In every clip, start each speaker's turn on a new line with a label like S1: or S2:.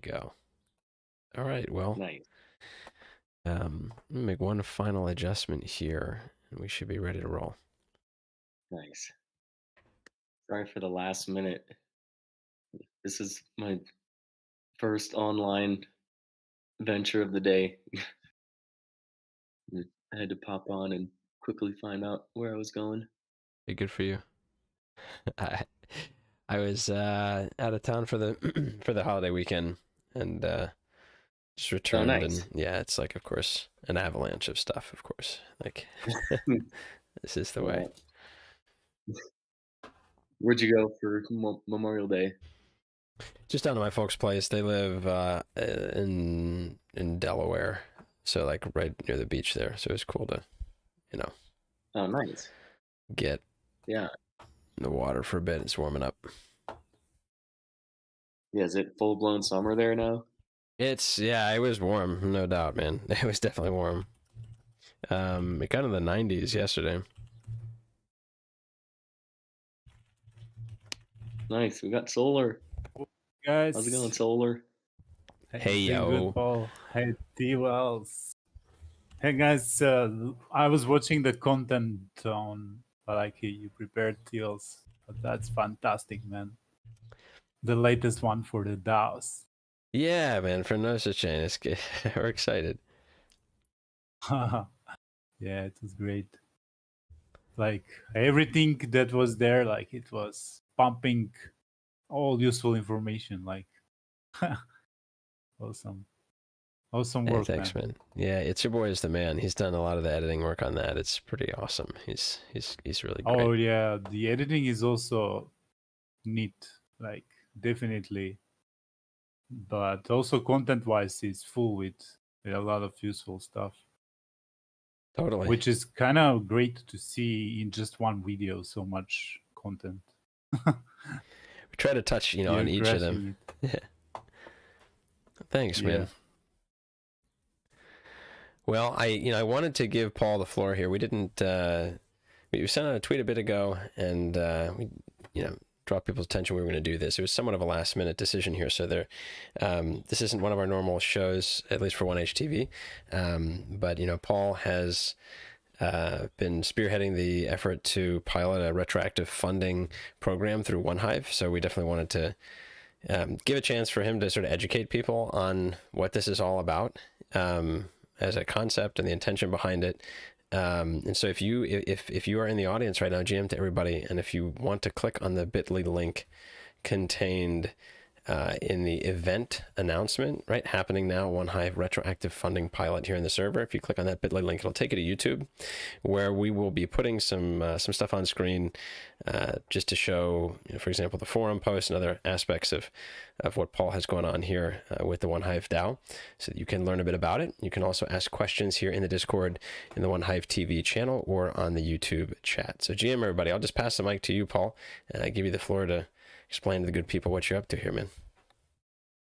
S1: go. All right, well,
S2: Nice.
S1: let me make one final adjustment here, and we should be ready to roll.
S2: Nice. Sorry for the last minute. This is my first online venture of the day. I had to pop on and quickly find out where I was going.
S1: Hey, good for you. I, I was out of town for the for the holiday weekend, and just
S2: Oh,
S1: returned, and
S2: nice.
S1: yeah, it's like, of course, an avalanche of stuff. Of course, like this is the way.
S2: Yeah. Where'd you go for Memorial Day?
S1: Just down to my folks' place. They live in Delaware, so like right near the beach there. So it was cool to, you know,
S2: Oh, nice.
S1: get
S2: Yeah.
S1: in the water for a bit. It's warming up.
S2: Yeah, is it full blown summer there now?
S1: Yeah, it was warm, no doubt, man. It was definitely warm. It got in the 90s yesterday.
S2: Nice. We got solar. How's it going,
S3: Guys,
S2: solar?
S1: Hey
S3: hey, doing good,
S1: yo,
S3: Paul. Hey, T Wells. Hey guys, I was watching the content on like you prepared Teals, but that's fantastic, man. The latest one for the DAOs.
S1: yeah, man, for no such chain, it's good. We're excited.
S3: Yeah, it was great. Like everything that was there, like it was pumping all useful information. Like awesome, awesome
S1: Hey,
S3: work,
S1: thanks,
S3: man.
S1: man. Yeah, it's your boy is the man. He's done a lot of the editing work on that. It's pretty awesome. He's really great.
S3: Oh yeah, the editing is also neat. Like definitely, but also content-wise, it's full with a lot of useful stuff,
S1: Totally.
S3: which is kind of great to see in just one video. So much content.
S1: We try to touch, on
S3: You're
S1: each of them.
S3: crushing
S1: Yeah. Thanks,
S3: it. Yeah.
S1: man. Well, I wanted to give Paul the floor here. We didn't. We sent out a tweet a bit ago, and we, draw people's attention. We were going to do this. It was somewhat of a last minute decision here. So this isn't one of our normal shows, at least for 1HTV. But Paul has been spearheading the effort to pilot a retroactive funding program through OneHive. So we definitely wanted to give a chance for him to sort of educate people on what this is all about. As a concept and the intention behind it. And so if you are in the audience right now, GM to everybody, and if you want to click on the bit.ly link contained in the event announcement, right, happening now, OneHive retroactive funding pilot here in the server. If you click on that bit.ly link, it'll take you to YouTube, where we will be putting some stuff on screen just to show, for example, the forum post and other aspects of what Paul has going on here with the OneHive DAO, so that you can learn a bit about it. You can also ask questions here in the Discord, in the OneHive TV channel, or on the YouTube chat. So GM everybody, I'll just pass the mic to you, Paul, and give you the floor to explain to the good people what you're up to here, man.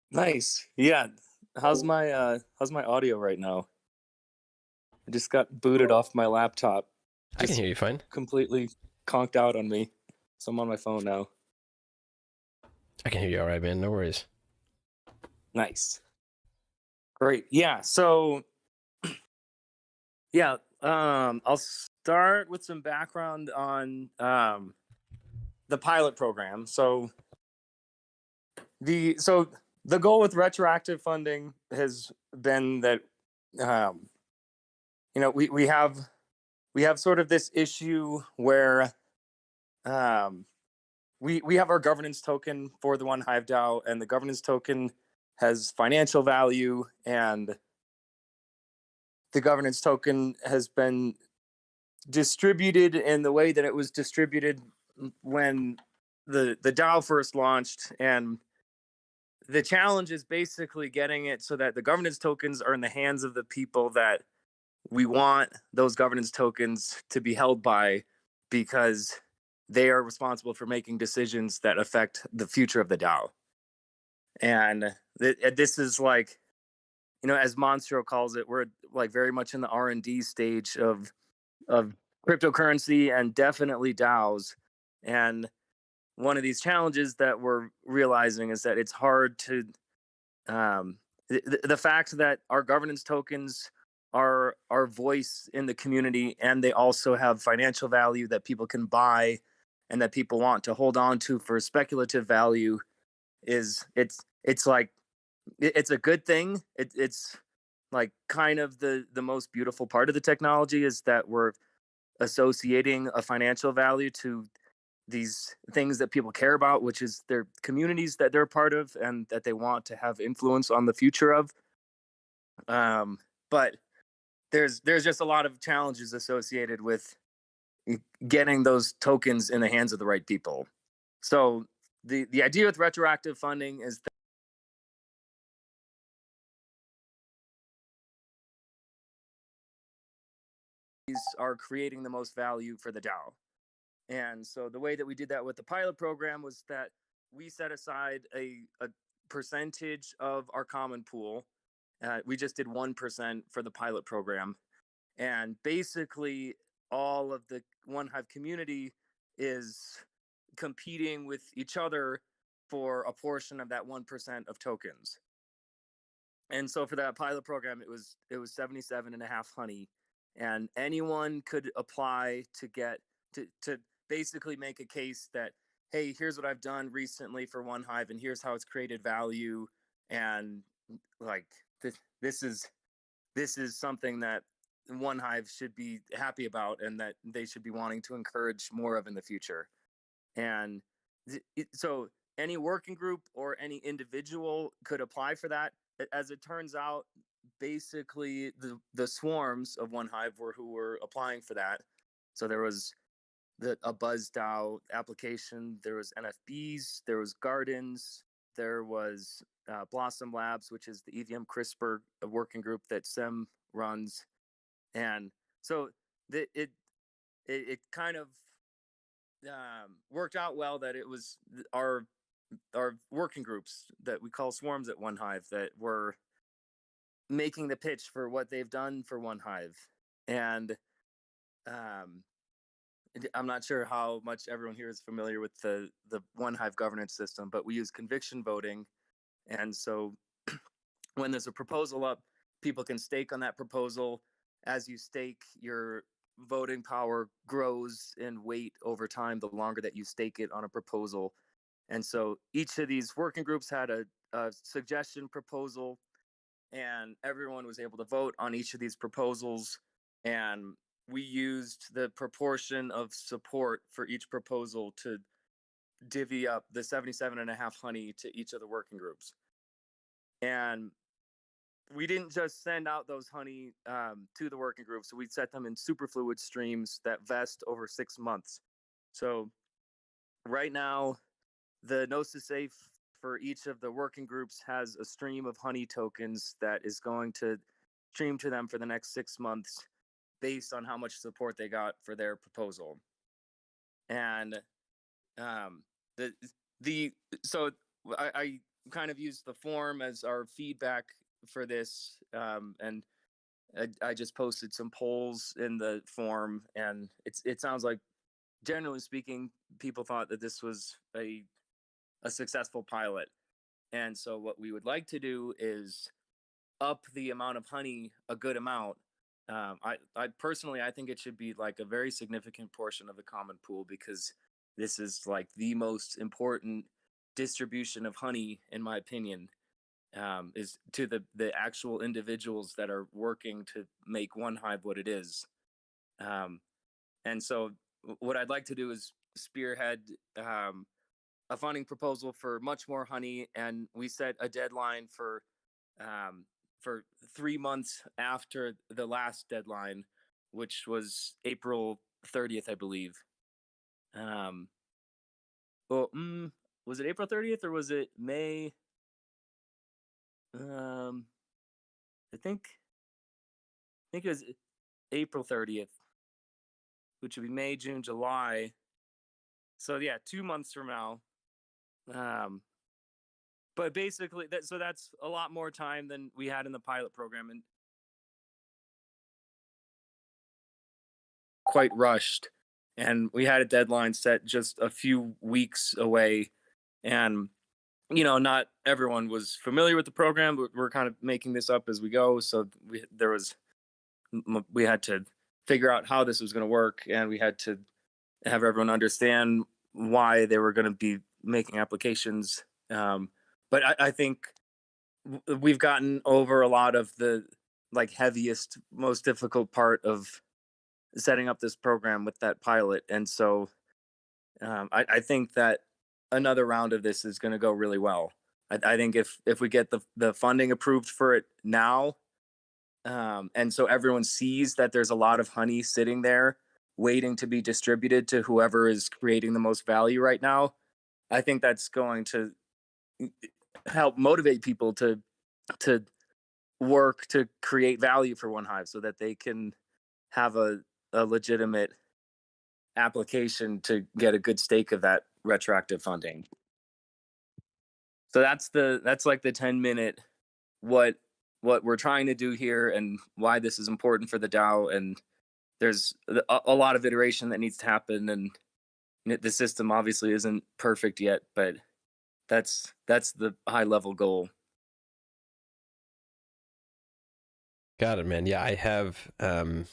S4: Nice. Yeah. How's my audio right now? I just got booted off my laptop.
S1: I can hear you fine.
S4: Completely conked out on me. So I'm on my phone now.
S1: I can hear you all right, man. No worries.
S4: Nice. Great. Yeah. So yeah, I'll start with some background on the pilot program. So the goal with retroactive funding has been that we have sort of this issue where we have our governance token for the OneHive DAO, and the governance token has financial value, and the governance token has been distributed in the way that it was distributed when the DAO first launched. And the challenge is basically getting it so that the governance tokens are in the hands of the people that we want those governance tokens to be held by, because they are responsible for making decisions that affect the future of the DAO. And this is like, as Monstro calls it, we're like very much in the R&D stage of cryptocurrency, and definitely DAOs. And one of these challenges that we're realizing is that it's hard to the fact that our governance tokens are our voice in the community, and they also have financial value that people can buy and that people want to hold on to for speculative value, it's like it's a good thing. It's like kind of the most beautiful part of the technology is that we're associating a financial value to these things that people care about, which is their communities that they're a part of and that they want to have influence on the future of. But there's just a lot of challenges associated with getting those tokens in the hands of the right people. So the idea with retroactive funding is that these are creating the most value for the DAO. And so the way that we did that with the pilot program was that we set aside a percentage of our common pool. We just did 1% for the pilot program. And basically, all of the One Hive community is competing with each other for a portion of that 1% of tokens. And so for that pilot program, it was 77.5 honey, and anyone could apply to get to basically make a case that, hey, here's what I've done recently for One Hive, and here's how it's created value, and like this is something that One Hive should be happy about, and that they should be wanting to encourage more of in the future. And so any working group or any individual could apply for that. As it turns out, basically the swarms of One Hive were who were applying for that. So there was a BuzzDAO application, there was NFBs, there was Gardens, there was Blossom Labs, which is the EVM CRISPR working group that Sem runs. And so it kind of worked out well that it was our working groups that we call swarms at One Hive that were making the pitch for what they've done for One Hive. And I'm not sure how much everyone here is familiar with the One Hive governance system, but we use conviction voting. And so when there's a proposal up, people can stake on that proposal. As you stake, your voting power grows in weight over time the longer that you stake it on a proposal. And so each of these working groups had a suggestion proposal, and everyone was able to vote on each of these proposals. And we used the proportion of support for each proposal to divvy up the 77.5 honey to each of the working groups. And we didn't just send out those honey to the working groups. So we set them in superfluid streams that vest over 6 months. So right now, the Gnosis Safe for each of the working groups has a stream of honey tokens that is going to stream to them for the next 6 months based on how much support they got for their proposal. And so I kind of used the form as our feedback for this, and I just posted some polls in the form, and it sounds like, generally speaking, people thought that this was a successful pilot. And so what we would like to do is up the amount of honey a good amount. I personally, I think it should be like a very significant portion of the common pool, because this is like the most important distribution of honey, in my opinion, is to the actual individuals that are working to make One Hive what it is. And so what I'd like to do is spearhead a funding proposal for much more honey, and we set a deadline for 3 months after the last deadline, which was April 30th, I believe. Was it April 30th or was it May? I think it was April 30th, which would be May, June, July. So yeah, 2 months from now. But basically, that's a lot more time than we had in the pilot program, and quite rushed. And we had a deadline set just a few weeks away, and not everyone was familiar with the program, but we're kind of making this up as we go. So we had to figure out how this was going to work, and we had to have everyone understand why they were going to be making applications. But I think we've gotten over a lot of the heaviest, most difficult part of setting up this program with that pilot, and so I think that another round of this is going to go really well. I think if we get the funding approved for it now, and so everyone sees that there's a lot of honey sitting there waiting to be distributed to whoever is creating the most value right now, I think that's going to help motivate people to work to create value for One Hive so that they can have a legitimate application to get a good stake of that retroactive funding. So that's like the 10-minute what we're trying to do here and why this is important for the DAO. And there's a lot of iteration that needs to happen, and the system obviously isn't perfect yet, but that's the high level goal.
S1: Got it, man. Yeah, I have again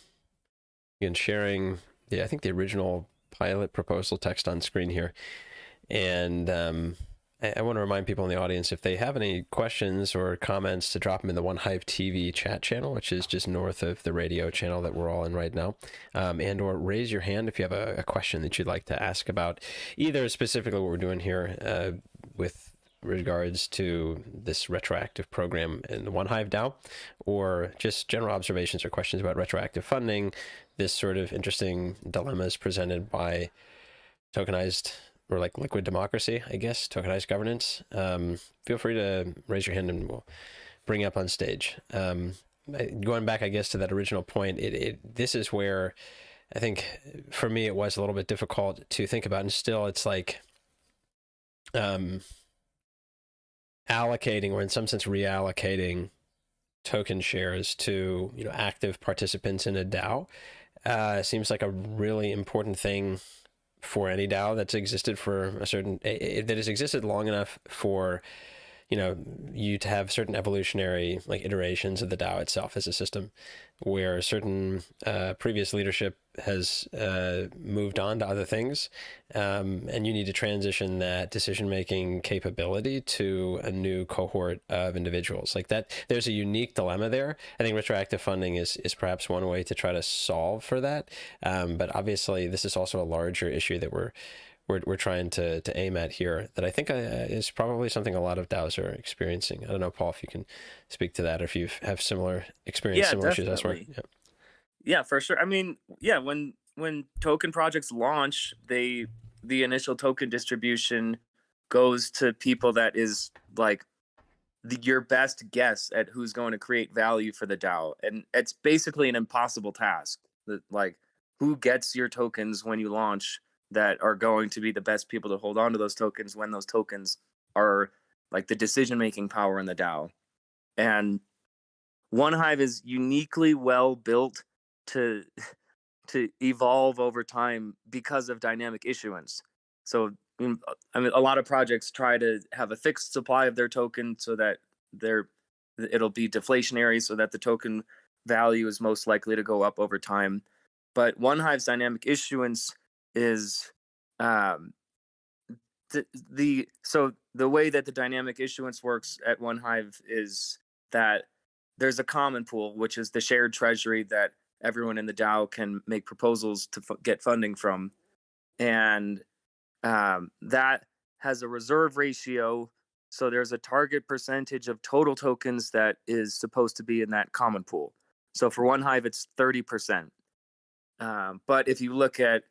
S1: sharing I think the original pilot proposal text on screen here, and I want to remind people in the audience, if they have any questions or comments, to drop them in the One Hive TV chat channel, which is just north of the radio channel that we're all in right now, and or raise your hand if you have a question that you'd like to ask about either specifically what we're doing here with regards to this retroactive program in the One Hive DAO, or just general observations or questions about retroactive funding, this sort of interesting dilemmas presented by tokenized or liquid democracy, I guess, tokenized governance. Feel free to raise your hand and we'll bring you up on stage. Going back, I guess, to that original point, this is where I think for me it was a little bit difficult to think about, and still it's like allocating, or in some sense reallocating, token shares to active participants in a DAO seems like a really important thing for any DAO that's existed for a certain that has existed long enough for you to have certain evolutionary iterations of the DAO itself as a system, where certain previous leadership has moved on to other things, and you need to transition that decision-making capability to a new cohort of individuals. Like that, there's a unique dilemma there. I think retroactive funding is perhaps one way to try to solve for that, but obviously this is also a larger issue that we're trying to aim at here, that I think is probably something a lot of DAOs are experiencing. I don't know, Paul, if you can speak to that, or if you have similar experience, similar issues elsewhere.
S4: Yeah, for sure. I mean, yeah, when token projects launch, the initial token distribution goes to people that is your best guess at who's going to create value for the DAO, and it's basically an impossible task. That who gets your tokens when you launch that are going to be the best people to hold on to those tokens when those tokens are the decision-making power in the DAO. And One Hive is uniquely well built to evolve over time because of dynamic issuance. So I mean, a lot of projects try to have a fixed supply of their token so that it'll be deflationary, so that the token value is most likely to go up over time. But One Hive's dynamic issuance is so the way that the dynamic issuance works at One Hive is that there's a common pool, which is the shared treasury that everyone in the DAO can make proposals to get funding from, and that has a reserve ratio. So there's a target percentage of total tokens that is supposed to be in that common pool. So for One Hive, it's 30%. But if you look at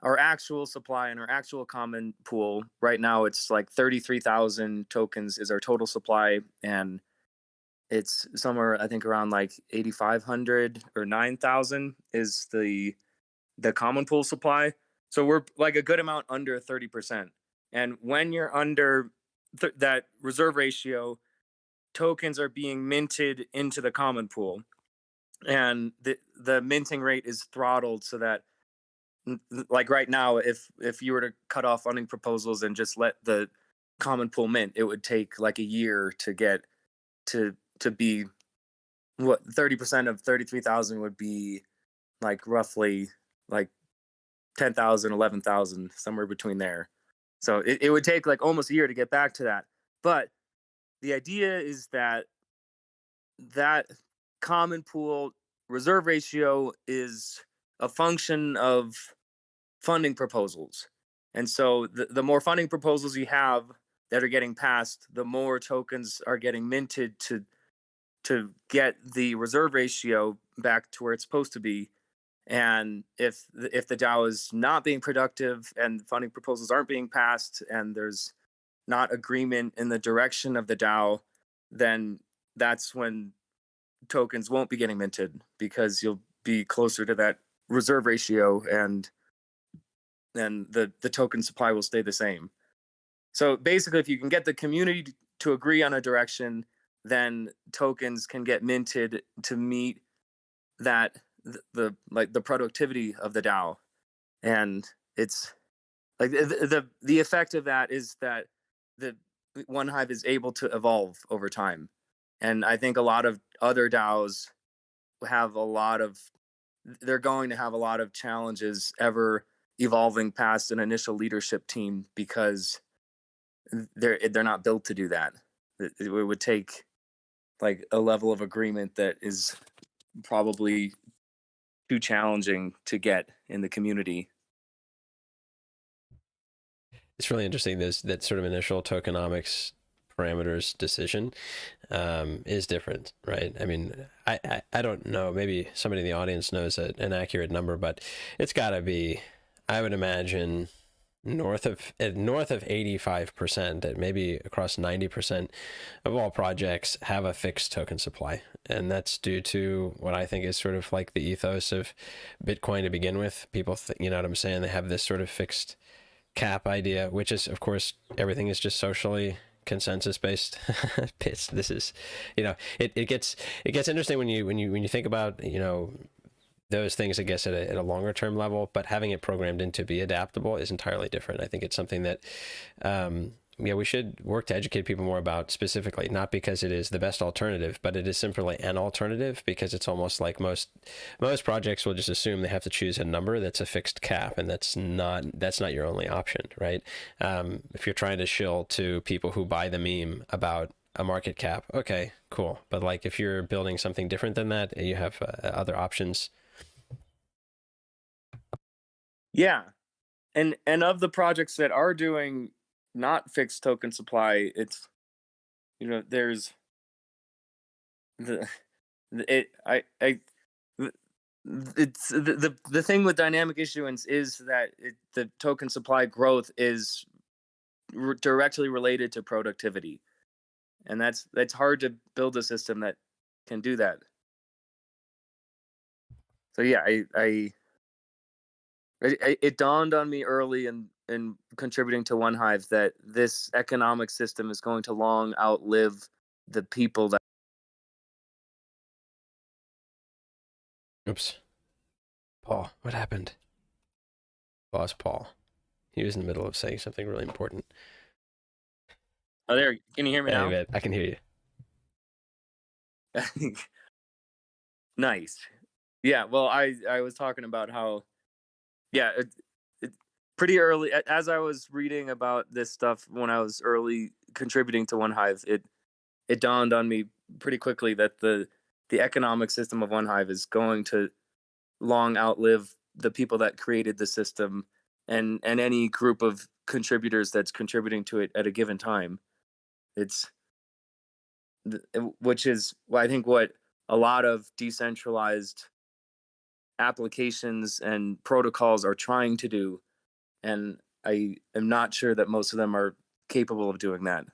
S4: our actual supply and our actual common pool, right now it's 33,000 tokens is our total supply, and it's somewhere I think around 8,500 or 9,000 is the common pool supply. So we're a good amount under 30%. And when you're under that reserve ratio, tokens are being minted into the common pool, and the minting rate is throttled so that right now, if you were to cut off funding proposals and just let the common pool mint, it would take like a year to get to be what 30% of 33,000 would be like roughly like 10,000, 11,000, somewhere between there. So it would take like almost a year to get back to that. But the idea is that common pool reserve ratio is a function of funding proposals. And so the more funding proposals you have that are getting passed, the more tokens are getting minted to get the reserve ratio back to where it's supposed to be. And if the DAO is not being productive and funding proposals aren't being passed and there's not agreement in the direction of the DAO, then that's when tokens won't be getting minted, because you'll be closer to that reserve ratio and then the token supply will stay the same. So basically, if you can get the community to agree on a direction, then tokens can get minted to meet that the productivity of the DAO. And it's like the effect of that is that the One Hive is able to evolve over time. And I think a lot of other DAOs they're going to have a lot of challenges ever evolving past an initial leadership team, because they're not built to do that. It would take like a level of agreement that is probably too challenging to get in the community.
S1: It's really interesting. That sort of initial tokenomics parameters decision is different, right? I mean, I don't know. Maybe somebody in the audience knows an accurate number, but it's got to be, I would imagine, north of 85%, and maybe across 90% of all projects have a fixed token supply. And that's due to what I think is sort of like the ethos of Bitcoin to begin with. People, you know what I'm saying? They have this sort of fixed cap idea, which is, of course, everything is just socially consensus based. This is, you know, it gets interesting when you think about, you know, those things, I guess, at a longer term level, but having it programmed in to be adaptable is entirely different. I think it's something that, we should work to educate people more about, specifically, not because it is the best alternative, but it is simply an alternative, because it's almost like most projects will just assume they have to choose a number that's a fixed cap, and that's not your only option, right? If you're trying to shill to people who buy the meme about a market cap, okay, cool. But like if you're building something different than that, you have other options.
S4: Yeah. And of the projects that are doing not fixed token supply, it's, you know, there's the thing with dynamic issuance is that the token supply growth is directly related to productivity, and that's hard to build a system that can do that. So yeah, it dawned on me early in contributing to One Hive that this economic system is going to long outlive the people that.
S1: Oops. Paul, what happened? Boss Paul. He was in the middle of saying something really important.
S4: Oh, there. Can you hear me now?
S1: Hey, I can hear
S4: you. Nice. Yeah, well, I was talking about how, yeah, it pretty early, as I was reading about this stuff when I was early contributing to One Hive, it dawned on me pretty quickly that the economic system of One Hive is going to long outlive the people that created the system and any group of contributors that's contributing to it at a given time. Which is, I think, what a lot of decentralized applications and protocols are trying to do, and I am not sure that most of them are capable of doing that.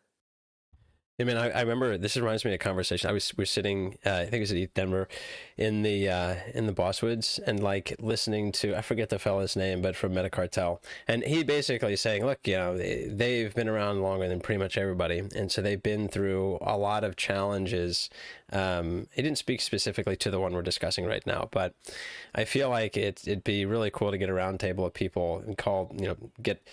S1: I mean, I remember, this reminds me of a conversation. We're sitting, I think it was at East Denver, in the Bosswoods, and like listening to, I forget the fellow's name, but from Metacartel, and he basically saying, look, you know, they've been around longer than pretty much everybody, and so they've been through a lot of challenges. He didn't speak specifically to the one we're discussing right now, but I feel like it'd be really cool to get a round table of people and get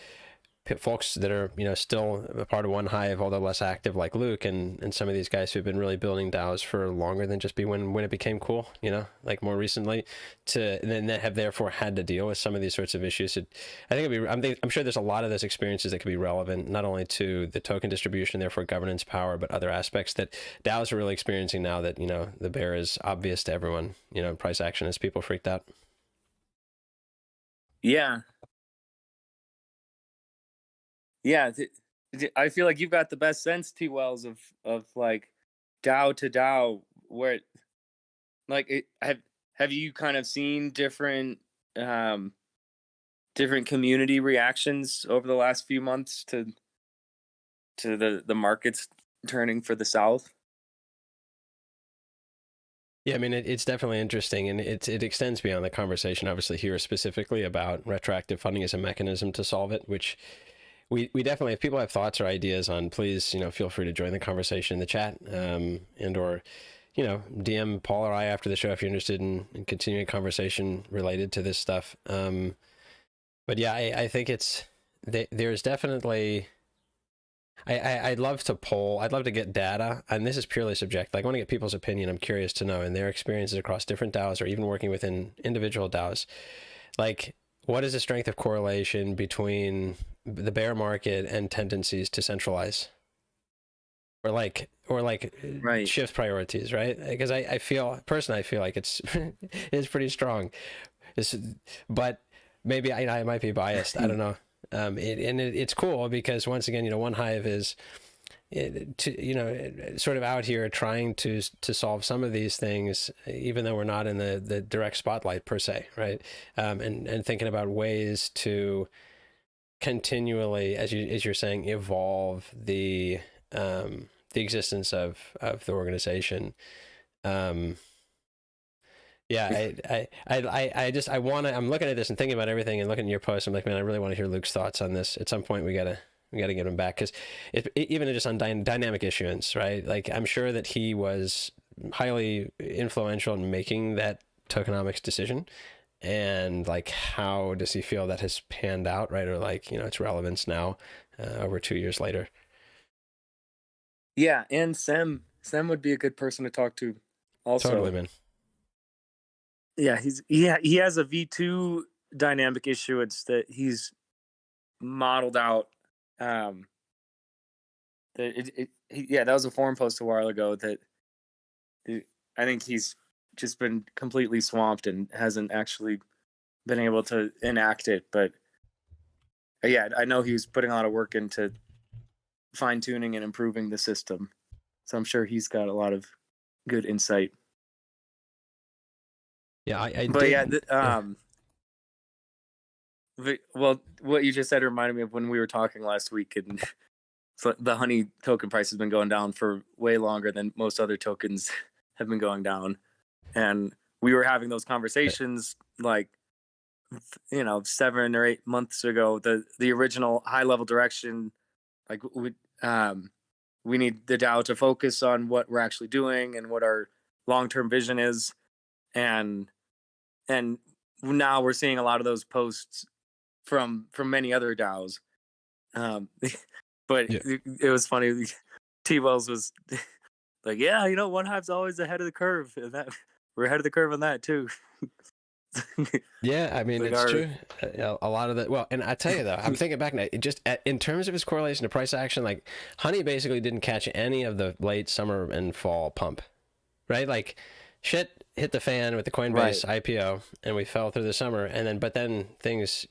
S1: folks that are, still a part of One Hive, although less active, like Luke and some of these guys who've been really building DAOs for longer than just when it became cool, like more recently, and then that have therefore had to deal with some of these sorts of issues. I think I'm sure there's a lot of those experiences that could be relevant not only to the token distribution, therefore governance power, but other aspects that DAOs are really experiencing now that, the bear is obvious to everyone, price action as people freaked out.
S4: Yeah. Yeah, I feel like you've got the best sense, T. Wells, of like DAO to DAO, where have you kind of seen different community reactions over the last few months to the markets turning for the South?
S1: Yeah, I mean, it's definitely interesting, and it extends beyond the conversation, obviously, here specifically about retroactive funding as a mechanism to solve it, which we definitely, if people have thoughts or ideas on, please, feel free to join the conversation in the chat, and or, DM Paul or I after the show if you're interested in continuing a conversation related to this stuff. But yeah, I think there's definitely... I'd love to poll. I'd love to get data, and this is purely subjective. Like, I want to get people's opinion. I'm curious to know, and their experiences across different DAOs or even working within individual DAOs. Like, what is the strength of correlation between the bear market and tendencies to centralize, or
S4: Right.
S1: shift priorities, right? Because I feel like it's it's pretty strong. But maybe I might be biased. I don't know. It's cool because once again, One Hive is, sort of out here trying to solve some of these things, even though we're not in the direct spotlight per se, right? And thinking about ways to continually, as you're saying, evolve the existence of the organization. Yeah, I'm looking at this and thinking about everything and looking at your post. I'm like, man, I really want to hear Luke's thoughts on this. At some point, we gotta get him back, because even just on dynamic issuance, right? Like, I'm sure that he was highly influential in making that tokenomics decision, and like, how does he feel that has panned out, right? Or like, its relevance now, over 2 years later.
S4: Yeah, and Sam would be a good person to talk to also.
S1: Totally, man.
S4: Yeah, he has a V2 dynamic issuance that he's modeled out. That was a forum post a while ago that I think he's just been completely swamped and hasn't actually been able to enact it. But yeah, I know he was putting a lot of work into fine tuning and improving the system, so I'm sure he's got a lot of good insight.
S1: Yeah,
S4: well, what you just said reminded me of when we were talking last week, and so the Honey token price has been going down for way longer than most other tokens have been going down, and we were having those conversations like 7 or 8 months ago. The original high level direction, like we need the DAO to focus on what we're actually doing and what our long-term vision is, and now we're seeing a lot of those posts from many other DAOs. But
S1: yeah.
S4: it was funny. T. Wells was like, yeah, One Hive's always ahead of the curve, and that we're ahead of the curve on that too.
S1: Yeah, I mean,
S4: Like
S1: it's true. A lot of that. Well, and I tell you though, I'm thinking back now, in terms of his correlation to price action, like Honey basically didn't catch any of the late summer and fall pump, right? Like, shit hit the fan with the Coinbase IPO, and we fell through the summer, but then things,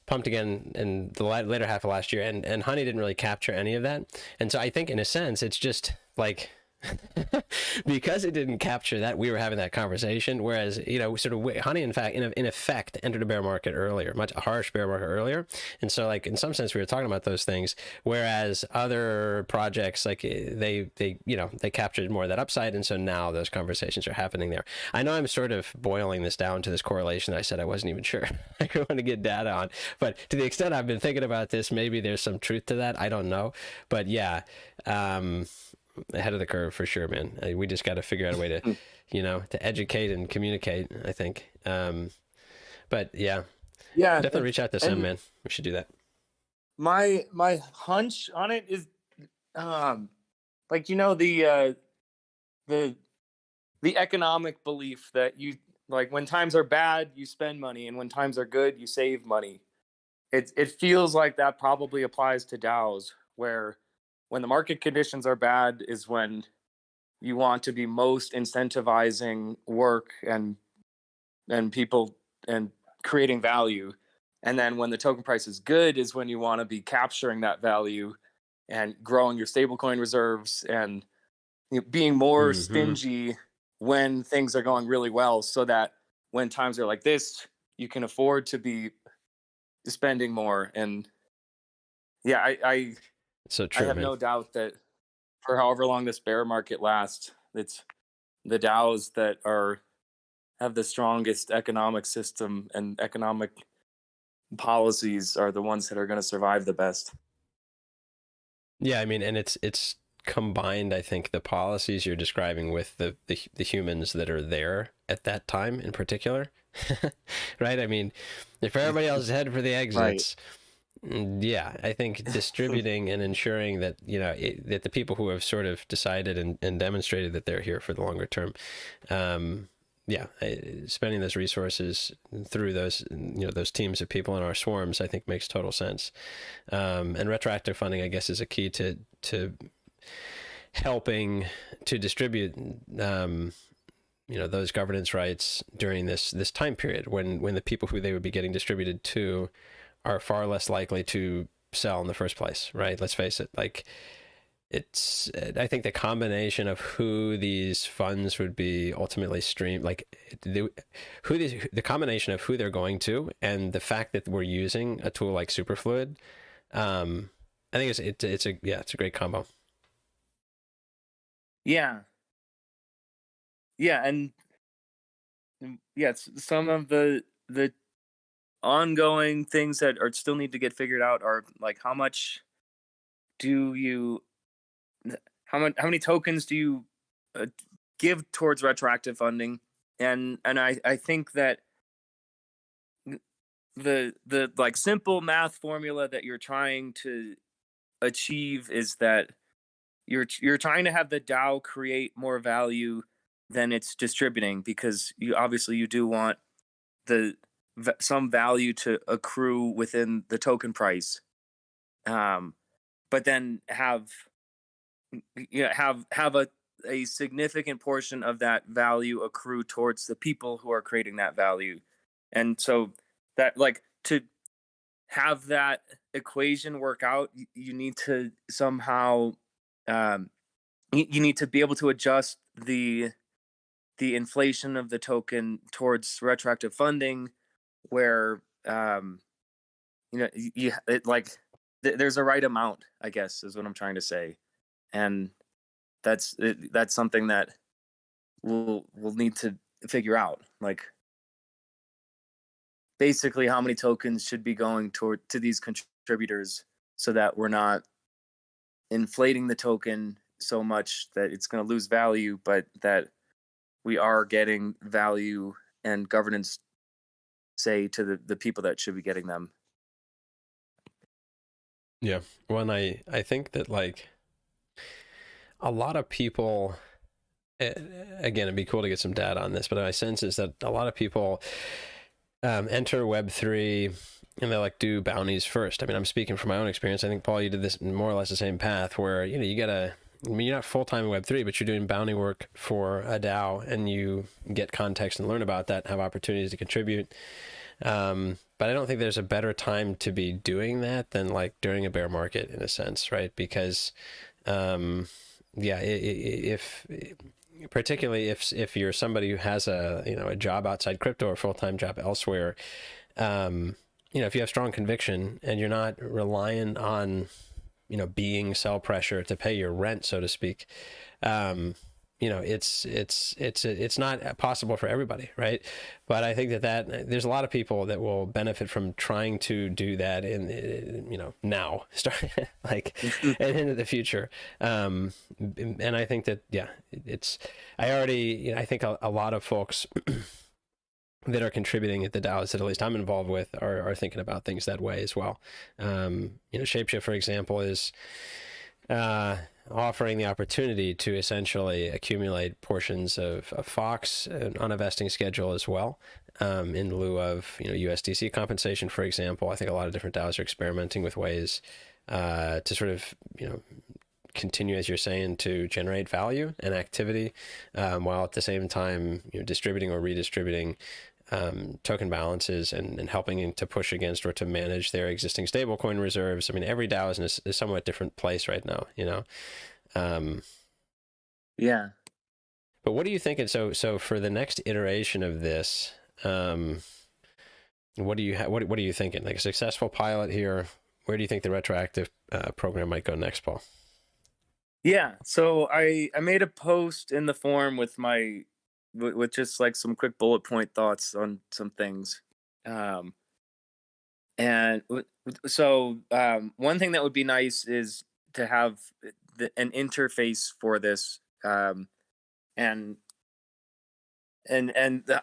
S1: pumped again in the later half of last year, and Honey didn't really capture any of that. And so I think in a sense, it's just like, because it didn't capture that, we were having that conversation, whereas sort of Honey in effect entered a bear market earlier, much a harsh bear market earlier, and so like in some sense we were talking about those things, whereas other projects, like they captured more of that upside, and so now those conversations are happening there. I know I'm sort of boiling this down to this correlation that I said I wasn't even sure I want to get data on, but to the extent I've been thinking about this, maybe there's some truth to that. I don't know, but yeah, ahead of the curve for sure, man. We just got to figure out a way to, to educate and communicate, I think. But yeah, definitely reach out to Sam, man. We should do that.
S4: my hunch on it is like the economic belief that you like when times are bad you spend money and when times are good you save money. It feels like that probably applies to DAOs, where when the market conditions are bad is when you want to be most incentivizing work and people and creating value. And then when the token price is good is when you want to be capturing that value and growing your stablecoin reserves and being more stingy when things are going really well, so that when times are like this, you can afford to be spending more. And yeah, I
S1: So true,
S4: have
S1: man.
S4: no doubt that for however long this bear market lasts, it's the DAOs that have the strongest economic system and economic policies are the ones that are going to survive the best.
S1: Yeah, I mean, and it's combined, I think, the policies you're describing with the humans that are there at that time in particular, right? I mean, if everybody else is headed for the exits, yeah, I think distributing and ensuring that, that the people who have sort of decided and demonstrated that they're here for the longer term, spending those resources through those, those teams of people in our swarms, I think makes total sense. And retroactive funding, I guess, is a key to helping to distribute, those governance rights during this time period when the people who they would be getting distributed to are far less likely to sell in the first place, right? Let's face it. Like, I think the combination of who these funds would be ultimately streamed, like the combination of who they're going to, and the fact that we're using a tool like Superfluid, I think it's a great combo.
S4: Yeah, and some of the ongoing things that are still need to get figured out are like how many tokens do you give towards retroactive funding, and I think that the like simple math formula that you're trying to achieve is that you're trying to have the DAO create more value than it's distributing, because you do want some value to accrue within the token price, but then have a significant portion of that value accrue towards the people who are creating that value. And so that, like, to have that equation work out, you need to somehow you need to be able to adjust the inflation of the token towards retroactive funding, where there's a right amount, I guess, is what I'm trying to say. And that's something that we'll need to figure out, like basically how many tokens should be going to these contributors, so that we're not inflating the token so much that it's going to lose value, but that we are getting value and governance say to the people that should be getting them.
S1: Yeah. Well, and I think that, like, a lot of people, again, it'd be cool to get some data on this, but my sense is that a lot of people enter Web3 and they like do bounties first. I mean, I'm speaking from my own experience. I think, Paul, you did this more or less the same path, where, you're not full-time in Web3, but you're doing bounty work for a DAO, and you get context and learn about that, have opportunities to contribute. But I don't think there's a better time to be doing that than like during a bear market, in a sense, right? Because, particularly if you're somebody who has a job outside crypto or full-time job elsewhere, if you have strong conviction and you're not relying on, being sell pressure to pay your rent, so to speak, it's not possible for everybody, right? But I think that there's a lot of people that will benefit from trying to do that now, start like and into the future. And I think that, I think a lot of folks that are contributing at the DAOs that at least I'm involved with are thinking about things that way as well. Shapeshift, for example, is offering the opportunity to essentially accumulate portions of Fox on a vesting schedule as well, in lieu of USDC compensation, for example. I think a lot of different DAOs are experimenting with ways to sort of continue, as you're saying, to generate value and activity, while at the same time distributing or redistributing token balances and helping to push against or to manage their existing stablecoin reserves. I mean, every DAO is in a somewhat different place right now,
S4: Yeah.
S1: But what are you thinking? So for the next iteration of this, what are you thinking? Like a successful pilot here, where do you think the retroactive program might go next, Paul?
S4: Yeah. So I made a post in the forum with just like some quick bullet point thoughts on some things. One thing that would be nice is to have an interface for this. And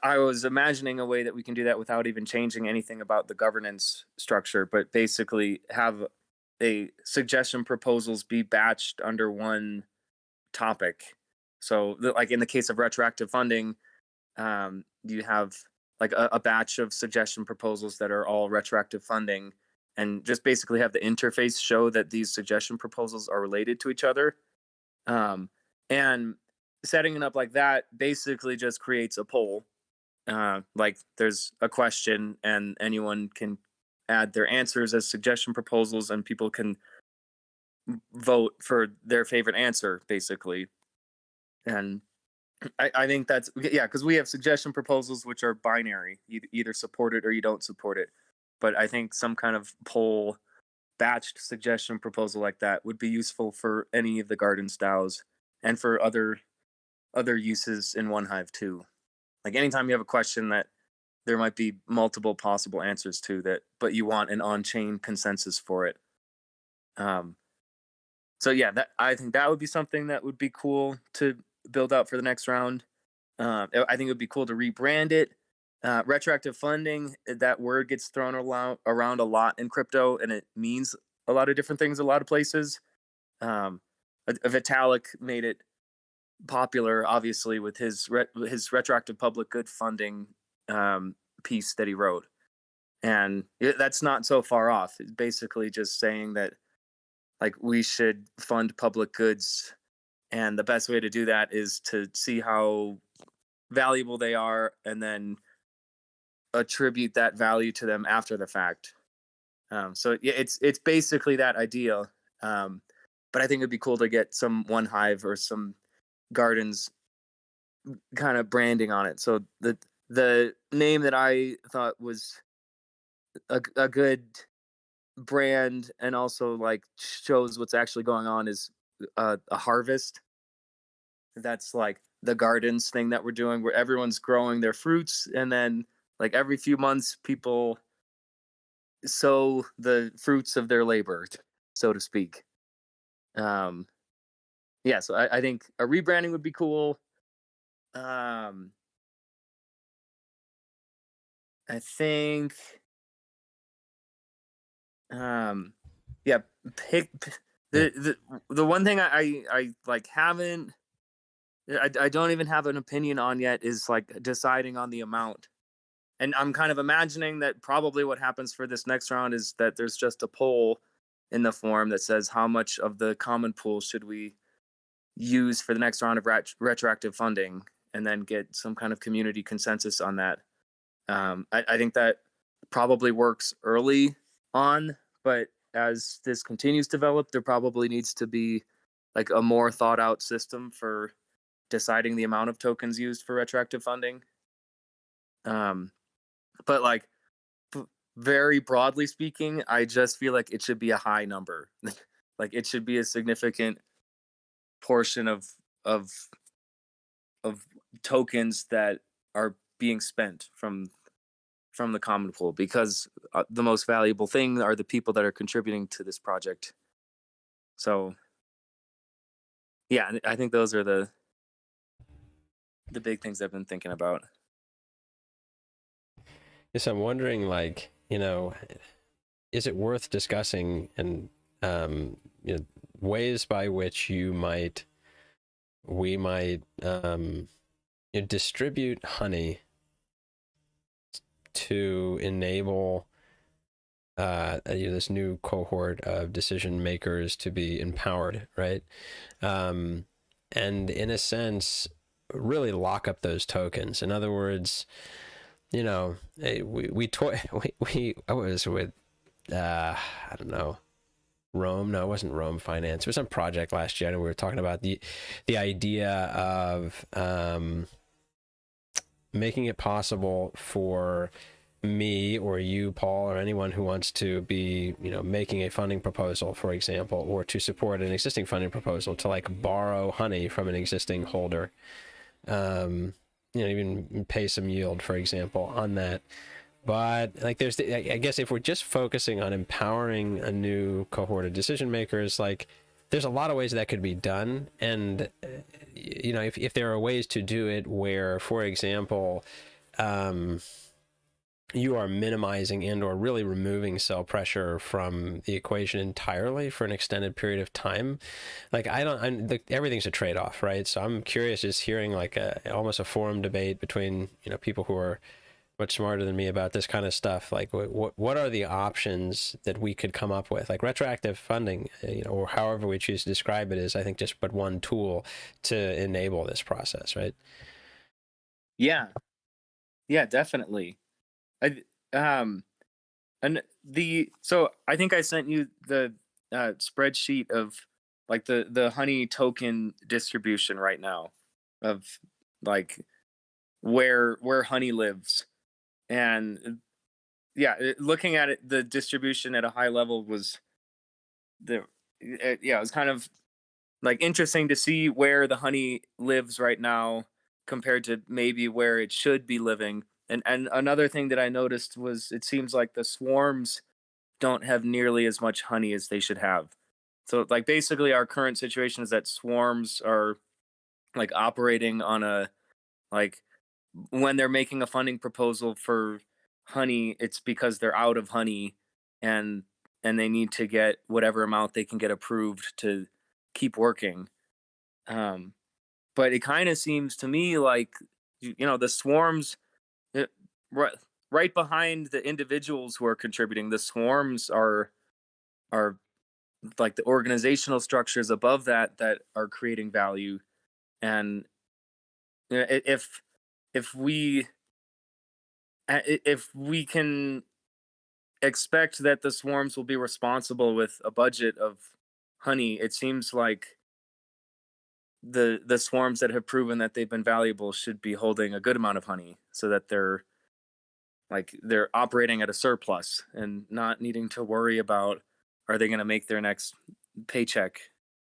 S4: I was imagining a way that we can do that without even changing anything about the governance structure, but basically have a suggestion proposals be batched under one topic. So like in the case of retroactive funding, you have like a batch of suggestion proposals that are all retroactive funding, and just basically have the interface show that these suggestion proposals are related to each other. And setting it up like that basically just creates a poll. Like there's a question and anyone can add their answers as suggestion proposals, and people can vote for their favorite answer basically. And I think that's, because we have suggestion proposals which are binary. You either support it or you don't support it. But I think some kind of poll batched suggestion proposal like that would be useful for any of the Gardens DAOs and for other uses in OneHive too. Like anytime you have a question that there might be multiple possible answers to that, but you want an on-chain consensus for it. So yeah, I think that would be something that would be cool to build out for the next round. I think it would be cool to rebrand it. Retroactive funding, that word gets thrown around a lot in crypto, and it means a lot of different things a lot of places. Vitalik made it popular, obviously, with his retroactive public good funding piece that he wrote, and that's not so far off. It's basically just saying that like we should fund public goods, and the best way to do that is to see how valuable they are and then attribute that value to them after the fact. So yeah, it's basically that idea. But I think it'd be cool to get some OneHive or some Gardens kind of branding on it. So the name that I thought was a good brand and also like shows what's actually going on is a harvest. That's like the gardens thing that we're doing, where everyone's growing their fruits, and then like every few months people sow the fruits of their labor, so to speak. Yeah, so I think a rebranding would be cool. I think yeah, pick the one thing I like haven't, I don't even have an opinion on yet is like deciding on the amount. And I'm kind of imagining that probably what happens for this next round is that there's just a poll in the forum that says how much of the common pool should we use for the next round of retroactive funding, and then get some kind of community consensus on that. I think that probably works early on, but as this continues to develop, there probably needs to be like a more thought out system for deciding the amount of tokens used for retroactive funding. But like very broadly speaking, I just feel like it should be a high number. Like it should be a significant portion of tokens that are being spent from the common pool, because the most valuable thing are the people that are contributing to this project. So yeah, I think those are the big things I've been thinking about.
S1: Yes, I'm wondering, like, is it worth discussing and ways by which we might distribute honey to enable this new cohort of decision makers to be empowered, right? And in a sense, really lock up those tokens. In other words, I was with I don't know, Rome. No, it wasn't Rome Finance. It was some project last year, and we were talking about the idea of making it possible for me or you, Paul, or anyone who wants to be, making a funding proposal, for example, or to support an existing funding proposal, to like borrow honey from an existing holder, even pay some yield, for example, on that. But like, I guess if we're just focusing on empowering a new cohort of decision makers, like, there's a lot of ways that could be done. And, if there are ways to do it where, for example, you are minimizing and or really removing sell pressure from the equation entirely for an extended period of time, like, everything's a trade-off, right? So I'm curious, just hearing like almost a forum debate between, people who are much smarter than me about this kind of stuff. Like, what are the options that we could come up with? Like, retroactive funding, or however we choose to describe it, is, I think, just but one tool to enable this process, right?
S4: Yeah, definitely. And so I think I sent you the spreadsheet of like the honey token distribution right now, of like where honey lives. And looking at it, the distribution at a high level was it was kind of like interesting to see where the honey lives right now compared to maybe where it should be living. And another thing that I noticed was, it seems like the swarms don't have nearly as much honey as they should have. So like, basically our current situation is that swarms are like operating on a, like, when they're making a funding proposal for honey, it's because they're out of honey, and they need to get whatever amount they can get approved to keep working. But it kind of seems to me like, the swarms, right, right behind the individuals who are contributing, the swarms are like the organizational structures above that are creating value. And if if we can expect that the swarms will be responsible with a budget of honey, it seems like the swarms that have proven that they've been valuable should be holding a good amount of honey, so that they're operating at a surplus and not needing to worry about, are they going to make their next paycheck,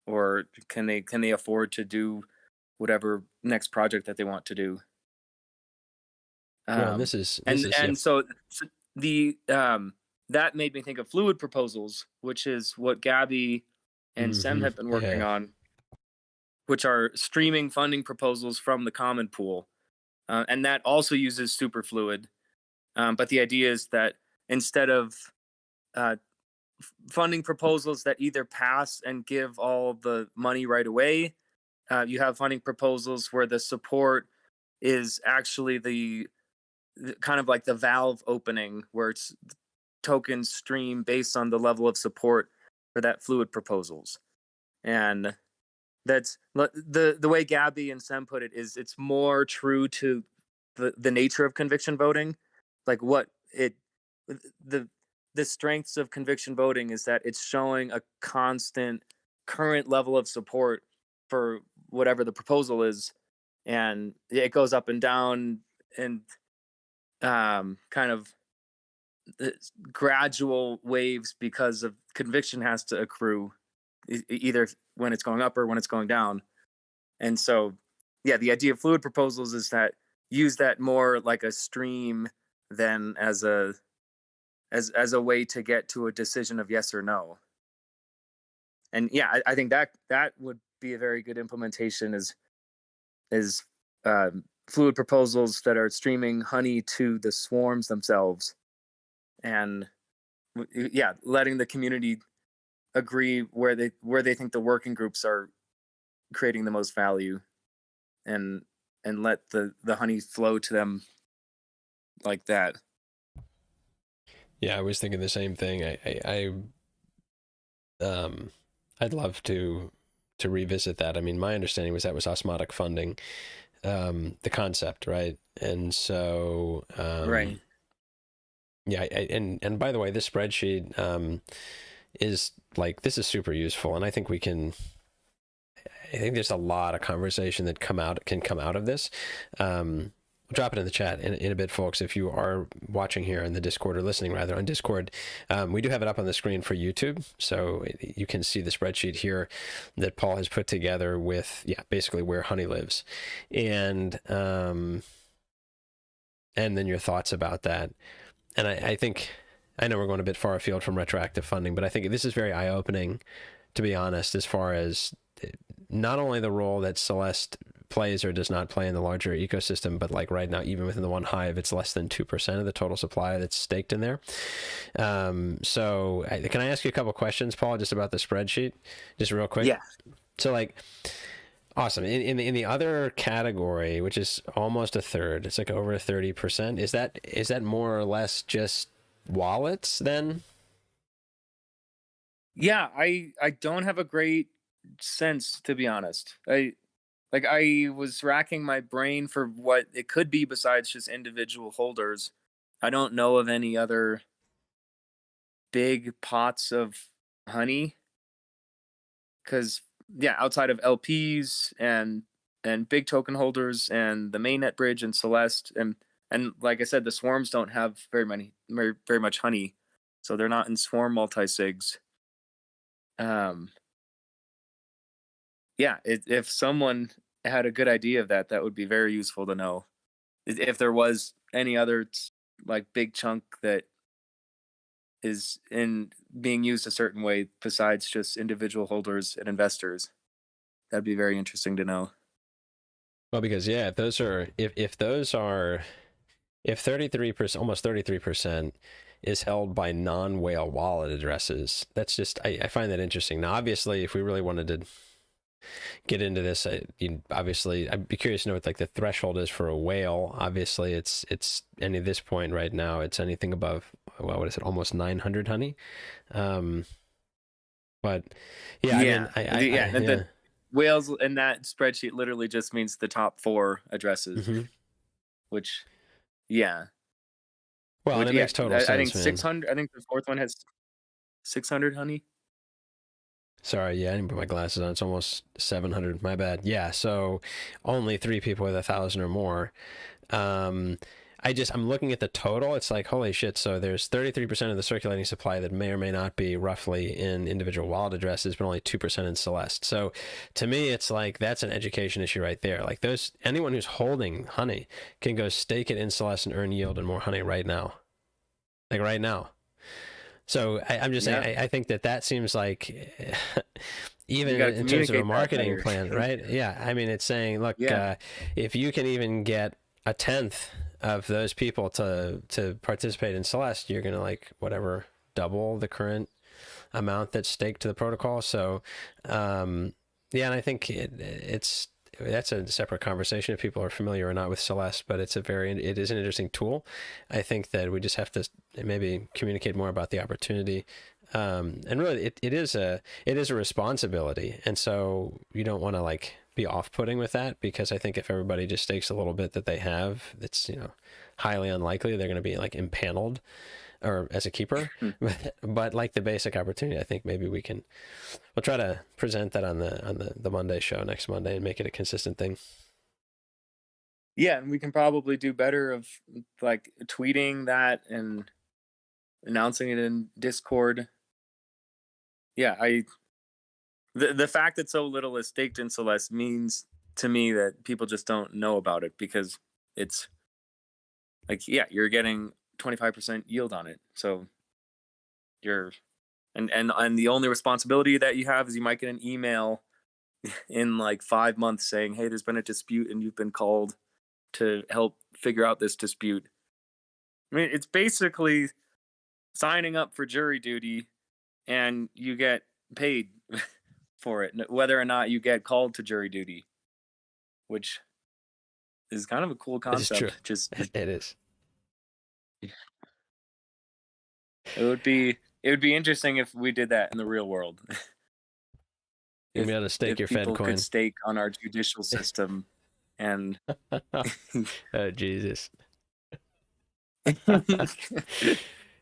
S4: or can they afford to do whatever next project that they want to do.
S1: Well, this is
S4: So the that made me think of fluid proposals, which is what Gabby and Sem have been working on, which are streaming funding proposals from the common pool, and that also uses superfluid. But the idea is that instead of funding proposals that either pass and give all the money right away, you have funding proposals where the support is actually the kind of like the valve opening, where it's tokens stream based on the level of support for that fluid proposals. And that's the way Gabby and Sem put it, is it's more true to the nature of conviction voting. Like, what the strengths of conviction voting is that it's showing a constant current level of support for whatever the proposal is, and it goes up and down, and kind of gradual waves, because of conviction has to accrue either when it's going up or when it's going down. And so, the idea of fluid proposals is that use that more like a stream than as a way to get to a decision of yes or no. And I think that would be a very good implementation, is fluid proposals that are streaming honey to the swarms themselves, and letting the community agree where they think the working groups are creating the most value, and let the honey flow to them like that.
S1: Yeah, I was thinking the same thing. I'd love to revisit that. I mean, my understanding was that was osmotic funding, the concept, right? And so,
S4: Right.
S1: yeah, and by the way, this spreadsheet is like, this is super useful, and I think there's a lot of conversation that can come out of this. We'll drop it in the chat in a bit, folks. If you are watching here in the Discord, or listening rather on Discord, we do have it up on the screen for YouTube, so you can see the spreadsheet here that Paul has put together with, basically where honey lives, and then your thoughts about that. And I think, I know we're going a bit far afield from retroactive funding, but I think this is very eye-opening, to be honest, as far as not only the role that Celeste plays or does not play in the larger ecosystem, but like right now, even within the one hive, it's less than 2% of the total supply that's staked in there. So can I ask you a couple questions, Paul, just about the spreadsheet, just real quick?
S4: Yeah.
S1: So like, awesome. In the other category, which is almost a third, it's like over 30%. Is that more or less just wallets then?
S4: Yeah, I don't have a great sense, to be honest. I was racking my brain for what it could be besides just individual holders. I don't know of any other big pots of honey, because outside of LPs and big token holders and the mainnet bridge and Celeste, and like I said, the swarms don't have very much honey, so they're not in swarm multi-sigs. If someone had a good idea of that would be very useful to know. If there was any other like big chunk that is being used a certain way besides just individual holders and investors, that'd be very interesting to know.
S1: Well, because if those are, if 33%, almost 33% is held by non-whale wallet addresses, that's just, I find that interesting. Now, obviously, if we really wanted to get into this, obviously I'd be curious to know what like the threshold is for a whale. Obviously it's at this point right now, it's anything above, well, what is it, almost 900 honey. But the whales in that spreadsheet literally just means the top 4 addresses,
S4: which
S1: well, it makes total sense.
S4: I think 600. I think the 4th one has 600 honey.
S1: Sorry, I didn't put my glasses on. It's almost 700. My bad. Yeah, so only 3 people with 1,000 or more. I'm looking at the total. It's like, holy shit. So there's 33% of the circulating supply that may or may not be roughly in individual wallet addresses, but only 2% in Celeste. So to me, it's like, that's an education issue right there. Like anyone who's holding honey can go stake it in Celeste and earn yield and more honey right now. Like right now. So I'm just saying, I think that seems like, even in terms of a marketing plan, right? Yeah. I mean, it's saying, look, if you can even get 1/10 of those people to participate in Celeste, you're going to like double the current amount that's staked to the protocol. So, and I think that's a separate conversation if people are familiar or not with Celeste, but it is an interesting tool. I think that we just have to maybe communicate more about the opportunity. And really it is a responsibility. And so you don't want to like be off-putting with that, because I think if everybody just stakes a little bit that they have, it's, highly unlikely they're going to be like impaneled or as a keeper. But like the basic opportunity, I think maybe we'll try to present that on the Monday show next Monday and make it a consistent thing.
S4: Yeah, and we can probably do better of like tweeting that and announcing it in Discord. Yeah, the fact that so little is staked in Celeste means to me that people just don't know about it, because it's like, you're getting 25% yield on it. So you're and the only responsibility that you have is you might get an email in like 5 months saying, hey, there's been a dispute and you've been called to help figure out this dispute. I mean, it's basically signing up for jury duty and you get paid for it, whether or not you get called to jury duty, which is kind of a cool
S1: It's true.
S4: concept. Just
S1: It is.
S4: it would be interesting if we did that in the real world.
S1: You'll be able to stake your Fed
S4: people
S1: coin.
S4: could stake on our judicial system and
S1: Oh, Jesus.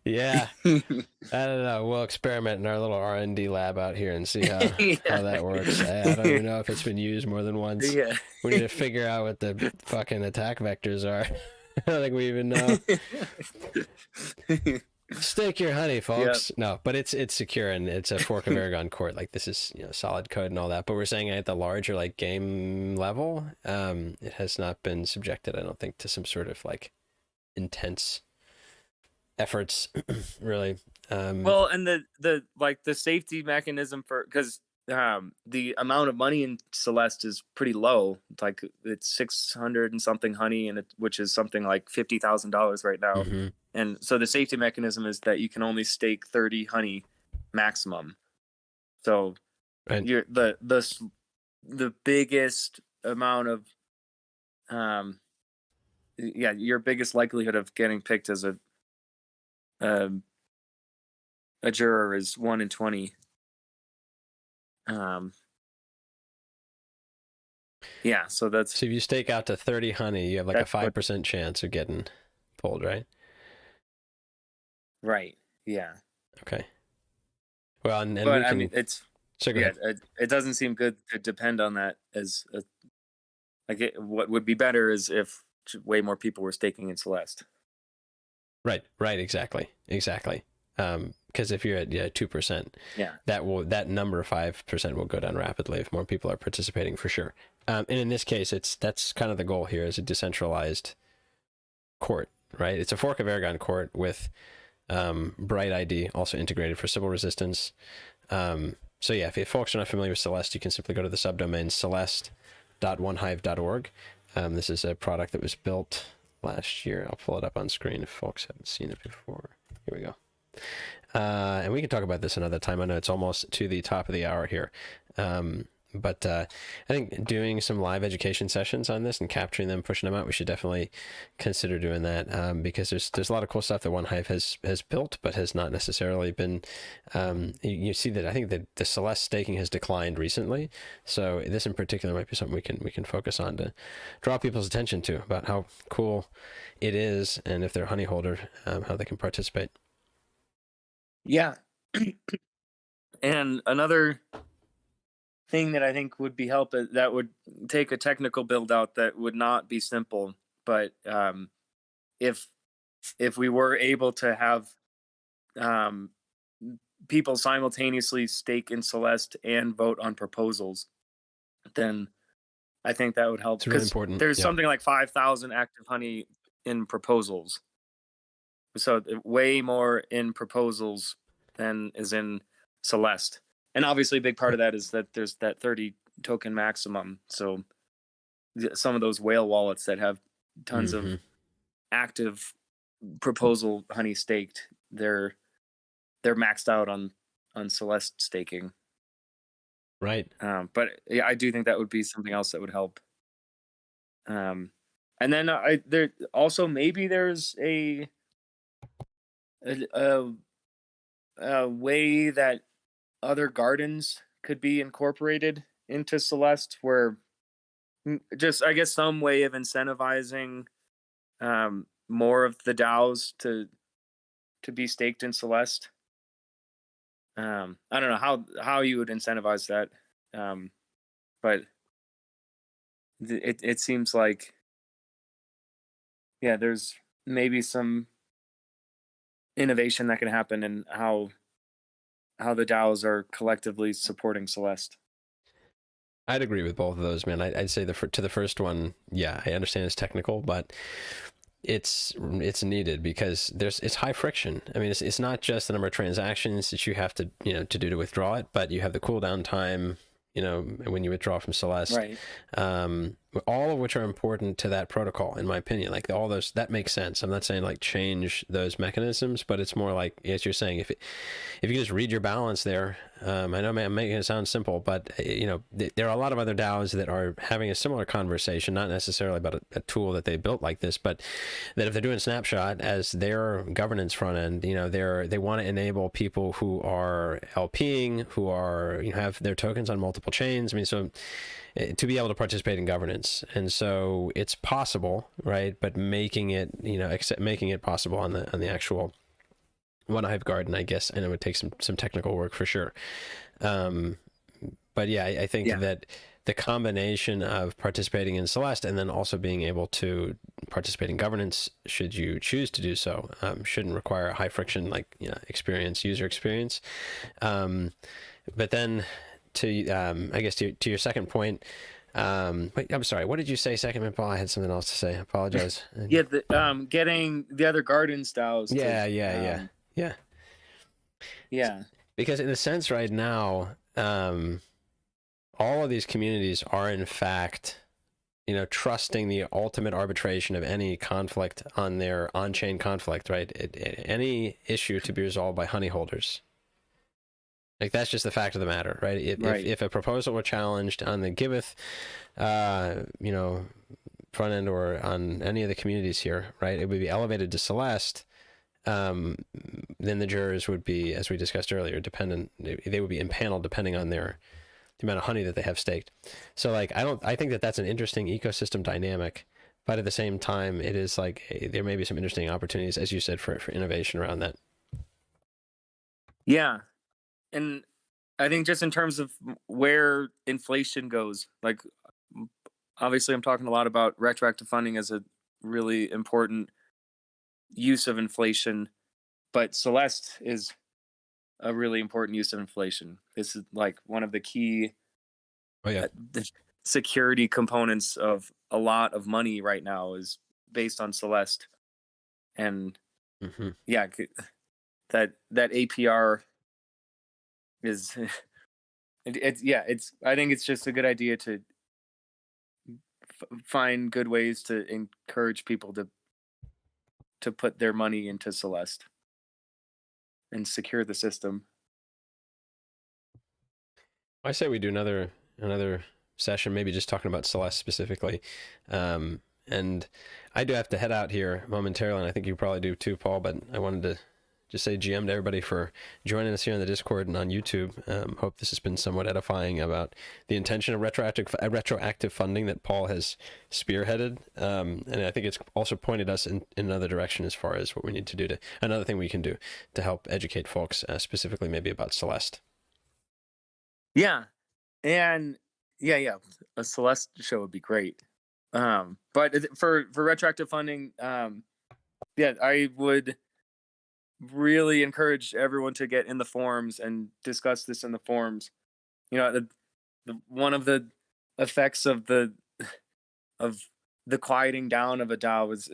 S1: Yeah, I don't know. We'll experiment in our little R&D lab out here and see how that works. I don't even know if it's been used more than once.
S4: Yeah.
S1: We need to figure out what the fucking attack vectors are. I don't think we even know. Stake your honey, folks. Yep. No, but it's secure and it's a fork of Aragon court. Like this is solid code and all that. But we're saying at the larger like game level, it has not been subjected, I don't think, to some sort of like intense efforts really.
S4: Well, and the like the safety mechanism for, because the amount of money in Celeste is pretty low. It's like it's 600 and something honey, and which is something like $50,000 right now.
S1: Mm-hmm.
S4: And so the safety mechanism is that you can only stake 30 honey maximum. So
S1: right.
S4: You're the biggest amount of your biggest likelihood of getting picked as a juror is 1 in 20. Yeah, so that's,
S1: so if you stake out to 30 honey, you have like a 5% chance of getting pulled, right?
S4: Right. Yeah.
S1: Okay. Well, and
S4: but I mean, it's
S1: so
S4: it doesn't seem good to depend on that as what would be better is if way more people were staking in Celeste.
S1: Right. Exactly. Because if you're at 2%, that number 5% will go down rapidly if more people are participating for sure. And in this case, that's kind of the goal here, is a decentralized court, right? It's a fork of Aragon court with Bright ID also integrated for Sybil resistance. So yeah, if folks are not familiar with Celeste, you can simply go to the subdomain celeste.onehive.org. This is a product that was built last year. I'll pull it up on screen if folks haven't seen it before. Here we go. And we can talk about this another time. I know it's almost to the top of the hour here. But I think doing some live education sessions on this and capturing them, pushing them out, we should definitely consider doing that, because there's a lot of cool stuff that OneHive has built, but has not necessarily been. You see that I think that the Celeste staking has declined recently, so this in particular might be something we can focus on to draw people's attention to about how cool it is, and if they're a honey holder, how they can participate.
S4: Yeah, and another thing that I think would be that would take a technical build out that would not be simple, but if we were able to have people simultaneously stake in Celeste and vote on proposals, then I think that would help.
S1: It's really important.
S4: There's something like 5,000 active honey in proposals, so way more in proposals than is in Celeste. And obviously a big part of that is that there's that 30 token maximum. So some of those whale wallets that have tons of active proposal honey staked, they're maxed out on Celeste staking.
S1: Right.
S4: But yeah, I do think that would be something else that would help. And then there also, maybe there's a way that other gardens could be incorporated into Celeste, where just, I guess, some way of incentivizing more of the DAOs to be staked in Celeste. I don't know how you would incentivize that, but it seems like, yeah, there's maybe some innovation that can happen in how the DAOs are collectively supporting Celeste.
S1: I'd agree with both of those, man. I'd say to the first one, yeah, I understand it's technical, but it's needed because it's high friction. I mean, it's not just the number of transactions that you have to do to withdraw it, but you have the cooldown time, when you withdraw from Celeste,
S4: right?
S1: all of which are important to that protocol, in my opinion. Like all those, that makes sense. I'm not saying like change those mechanisms, but it's more like, as you're saying, if you just read your balance there, I know I'm making it sound simple, but there are a lot of other DAOs that are having a similar conversation, not necessarily about a tool that they built like this, but that if they're doing Snapshot as their governance front end, they want to enable people who are LPing, who are have their tokens on multiple chains. I mean, so to be able to participate in governance, and so it's possible, right? But making it making it possible on the actual OneHive Garden, I guess, and it would take some technical work for sure. But yeah, I think that the combination of participating in Celeste and then also being able to participate in governance, should you choose to do so, shouldn't require a high friction user experience. But then I guess to your second point, wait, I'm sorry, what did you say second, Paul? I had something else to say. I apologize.
S4: Yeah, getting the other gardens DAOs. Yeah.
S1: Because in a sense right now, all of these communities are in fact, trusting the ultimate arbitration of any conflict on their on-chain conflict, right? Any issue to be resolved by honey holders. Like that's just the fact of the matter, right? If a proposal were challenged on the Giveth, front end or on any of the communities here, right, it would be elevated to Celeste. Then the jurors would be, as we discussed earlier, dependent. They would be impaneled depending on the amount of honey that they have staked. So like, I think that that's an interesting ecosystem dynamic, but at the same time, it is like there may be some interesting opportunities, as you said, for innovation around that.
S4: Yeah. And I think just in terms of where inflation goes, like obviously I'm talking a lot about retroactive funding as a really important use of inflation, but Celeste is a really important use of inflation. This is like one of the key security components of a lot of money right now is based on Celeste. And that APR is I think it's just a good idea to find good ways to encourage people to put their money into Celeste and secure the system.
S1: I say we do another session, maybe just talking about Celeste specifically. And I do have to head out here momentarily, and I think you probably do too, Paul, but I wanted to just say GM to everybody for joining us here in the Discord and on YouTube. Hope this has been somewhat edifying about the intention of retroactive funding that Paul has spearheaded. And I think it's also pointed us in another direction as far as what we need to do another thing we can do to help educate folks, specifically maybe about Celeste.
S4: Yeah. And a Celeste show would be great. But for retroactive funding, I would really encourage everyone to get in the forums and discuss this in the forums. One of the effects of the quieting down of a DAO is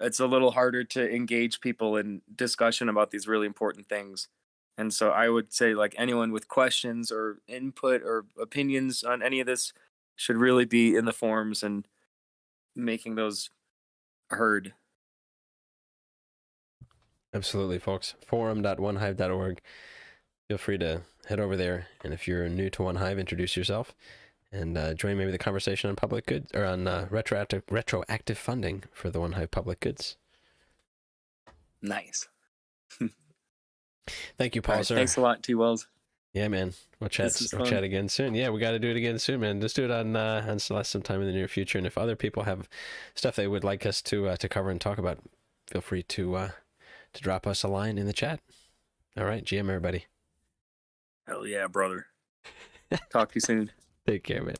S4: it's a little harder to engage people in discussion about these really important things. And so I would say like anyone with questions or input or opinions on any of this should really be in the forums and making those heard.
S1: Absolutely, folks. Forum.onehive.org. Feel free to head over there. And if you're new to OneHive, introduce yourself and join maybe the conversation on public goods or on retroactive funding for the OneHive public goods.
S4: Nice.
S1: Thank you, Paul.
S4: Right,
S1: sir.
S4: Thanks a lot, T. Wells.
S1: Yeah, man. We'll chat again soon. Yeah, we got to do it again soon, man. Let's do it on Celeste sometime in the near future. And if other people have stuff they would like us to cover and talk about, feel free to drop us a line in the chat. All right, GM, everybody.
S4: Hell yeah, brother. Talk to you soon.
S1: Take care, man.